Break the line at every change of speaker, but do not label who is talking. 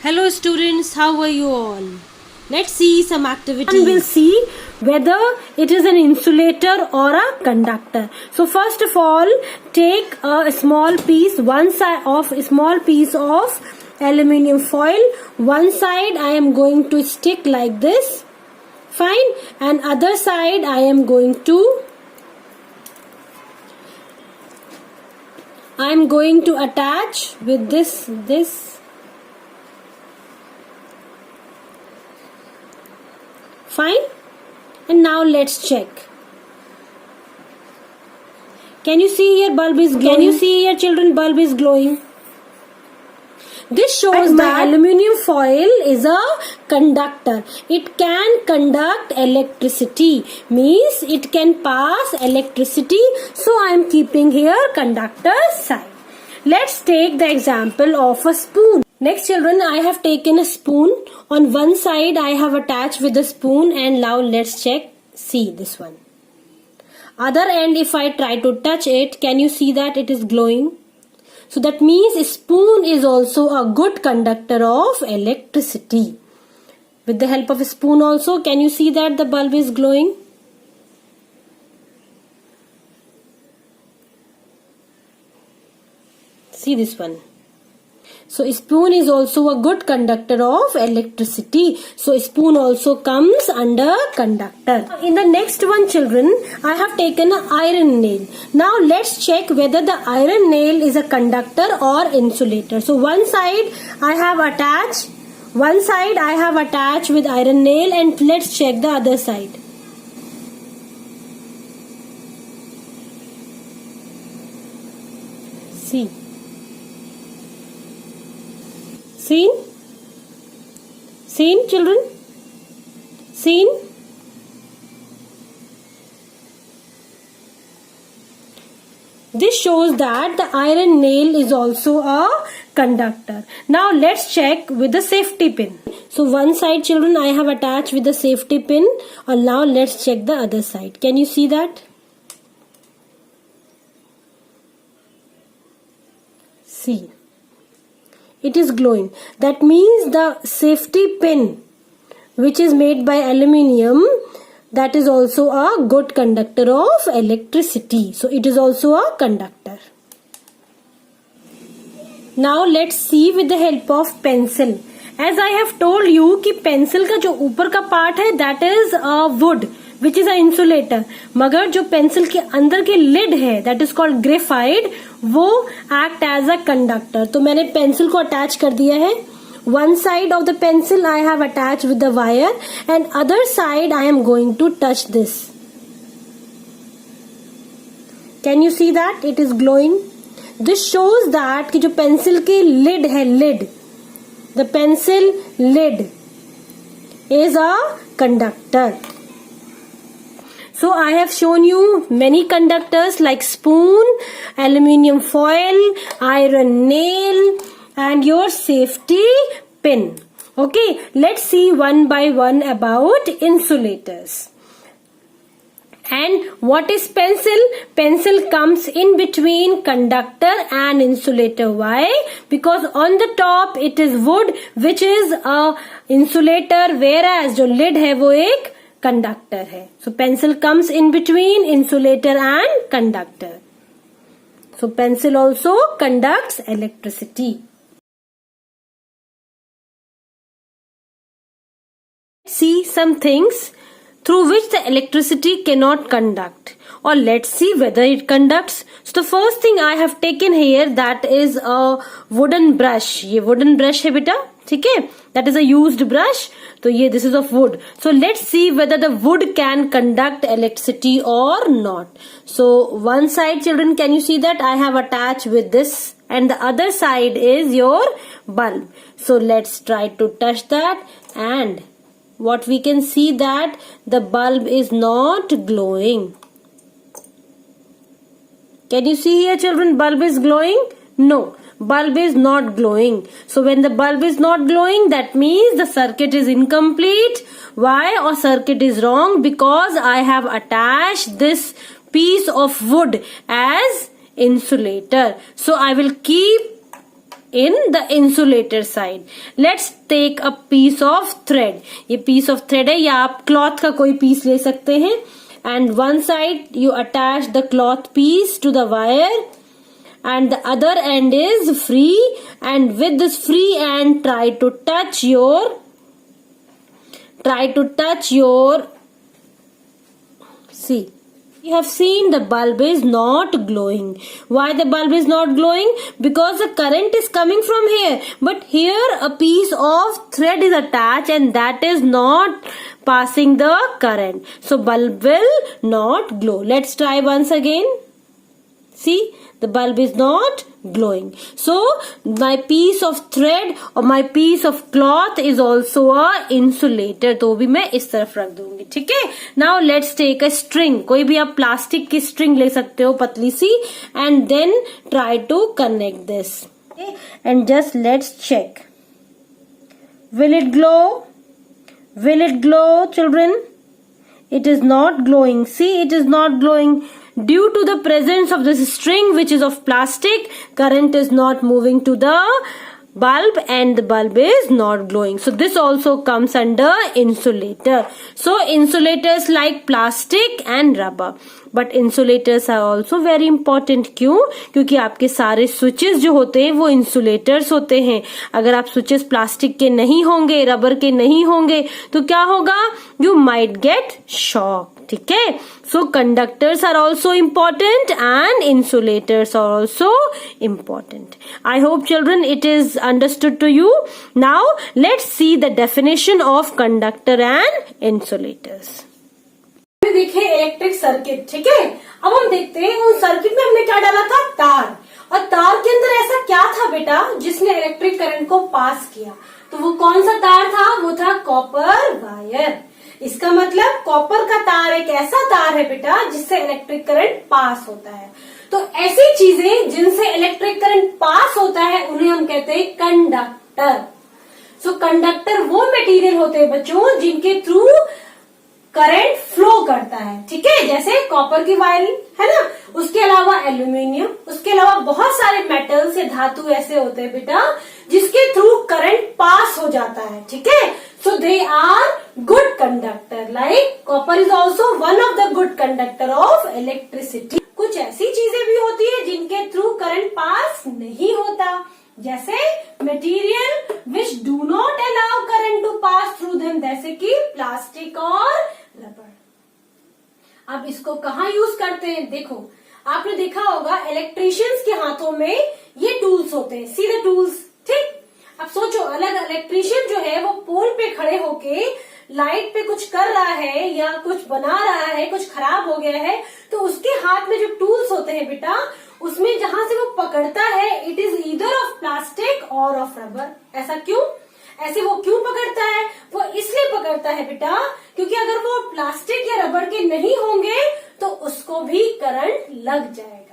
Hello students, how are you all? Let's see some activities.
And we'll see whether it is an insulator or a conductor. So first of all, take a small piece, one side of a small piece of aluminium foil. One side I am going to stick like this. Fine. And other side I am going to attach with this. Fine. And now let's check. Can you see here bulb is glowing? Can you see here children bulb is glowing? This shows that aluminium foil is a conductor. It can conduct electricity. Means it can pass electricity. So I am keeping here conductor side. Let's take the example of a spoon. Next children, I have taken a spoon. On one side I have attached with the spoon, and now let's check. See this one. Other end, if I try to touch it, can you see that it is glowing? So that means a spoon is also a good conductor of electricity. With the help of a spoon also, can you see that the bulb is glowing? See this one. So a spoon is also a good conductor of electricity. So a spoon also comes under conductor. In the next one children, I have taken an iron nail. Now let's check whether the iron nail is a conductor or insulator. So one side I have attached with iron nail, and let's check the other side. See. Seen children? Seen? This shows that the iron nail is also a conductor. Now let's check with the safety pin. So one side children I have attached with the safety pin, and now let's check the other side. Can you see that? See. It is glowing. That means the safety pin, which is made by aluminium, that is also a good conductor of electricity. So it is also a conductor. Now let's see with the help of pencil. As I have told you कि pencil का जो ऊपर का part है, that is a wood, which is a insulator. मगर जो pencil के अंदर के lid है, that is called graphite, वो act as a conductor. तो मैंने pencil को attach कर दिया है. One side of the pencil I have attached with the wire, and other side I am going to touch this. Can you see that? It is glowing. This shows that कि जो pencil के lid है, lid, the pencil lid is a conductor. So I have shown you many conductors like spoon, aluminium foil, iron nail, and your safety pin. Okay, let's see one by one about insulators. And what is pencil? Pencil comes in between conductor and insulator. Why? Because on the top it is wood, which is a insulator, whereas जो lid है वो एक conductor है. So pencil comes in between insulator and conductor. So pencil also conducts electricity. See some things through which the electricity cannot conduct, or let's see whether it conducts. So the first thing I have taken here, that is a wooden brush. ये wooden brush है बेटा, ठीक है? That is a used brush. तो ये this is of wood. So let's see whether the wood can conduct electricity or not. So one side children, can you see that I have attached with this, and the other side is your bulb. So let's try to touch that, and what we can see that the bulb is not glowing. Can you see here children, bulb is glowing? No, bulb is not glowing. So when the bulb is not glowing, that means the circuit is incomplete. Why? Or circuit is wrong? Because I have attached this piece of wood as insulator. So I will keep in the insulator side. Let's take a piece of thread. ये piece of thread है, या आप cloth का कोई piece ले सकते हैं. And one side you attach the cloth piece to the wire, and the other end is free. And with this free end, try to touch your. See. You have seen the bulb is not glowing. Why the bulb is not glowing? Because the current is coming from here. But here a piece of thread is attached and that is not passing the current. So bulb will not glow. Let's try once again. See, the bulb is not glowing. So my piece of thread or my piece of cloth is also a insulator. तो भी मैं इस तरफ रख दूंगी. ठीक है. Now let's take a string. कोई भी आप प्लास्टिक की string ले सकते हो पतली सी, and then try to connect this. Okay? And just let's check. Will it glow? Will it glow, children? It is not glowing. See, it is not glowing. Due to the presence of this string, which is of plastic, current is not moving to the bulb and the bulb is not glowing. So this also comes under insulator. So insulators like plastic and rubber. But insulators are also very important. क्यों? क्योंकि आपके सारे switches जो होते हैं वो insulators होते हैं. अगर आप switches प्लास्टिक के नहीं होंगे, रबर के नहीं होंगे, तो क्या होगा? You might get shock. ठीक है. So conductors are also important and insulators are also important. I hope children it is understood to you. Now let's see the definition of conductor and insulators.
देखे electric circuit. ठीक है. अब हम देखते हैं उस सर्किट में हमने क्या डाला था, तार. और तार के अंदर ऐसा क्या था बेटा जिसने इलेक्ट्रिक करंट को पास किया. तो वो कौन सा तार था? वो था कॉपर वायर. इसका मतलब कॉपर का तार एक ऐसा तार है बेटा जिससे इलेक्ट्रिक करंट पास होता है. तो ऐसी चीजें जिनसे इलेक्ट्रिक करंट पास होता है उन्हें हम कहते हैं कंडक्टर. सो कंडक्टर वो मटेरियल होते हैं बच्चों जिनके थ्रू करंट फ्लो करता है. ठीक है. जैसे कॉपर की वायरिंग है ना, उसके अलावा एल्यूमिनियम, उसके अलावा बहुत सारे मेटल्स या धातु ऐसे होते हैं बेटा जिसके थ्रू करंट पास हो जाता है. ठीक है. So they are good conductor. Like copper is also one of the good conductor of electricity. कुछ ऐसी चीजें भी होती है जिनके थ्रू करंट पास नहीं होता, जैसे material which do not allow current to pass through them, जैसे कि प्लास्टिक और रबर. अब इसको कहाँ यूज करते हैं? देखो, आपने देखा होगा इलेक्ट्रिशियंस के हाथों में ये टूल्स होते हैं. See the tools. ठीक. अब सोचो, अलग इलेक्ट्रिशियन जो है वो पोल पे खड़े होके लाइट पे कुछ कर रहा है या कुछ बना रहा है, कुछ खराब हो गया है, तो उसके हाथ में जो टूल्स होते हैं बेटा, उसमें जहां से वो पकड़ता है it is either of plastic और ऑफ रबर. ऐसा क्यों? ऐसे वो क्यों पकड़ता है? वो इसलिए पकड़ता है बेटा क्योंकि अगर वो प्लास्टिक या रबर के नहीं होंगे तो उसको भी करंट लग जाएगा.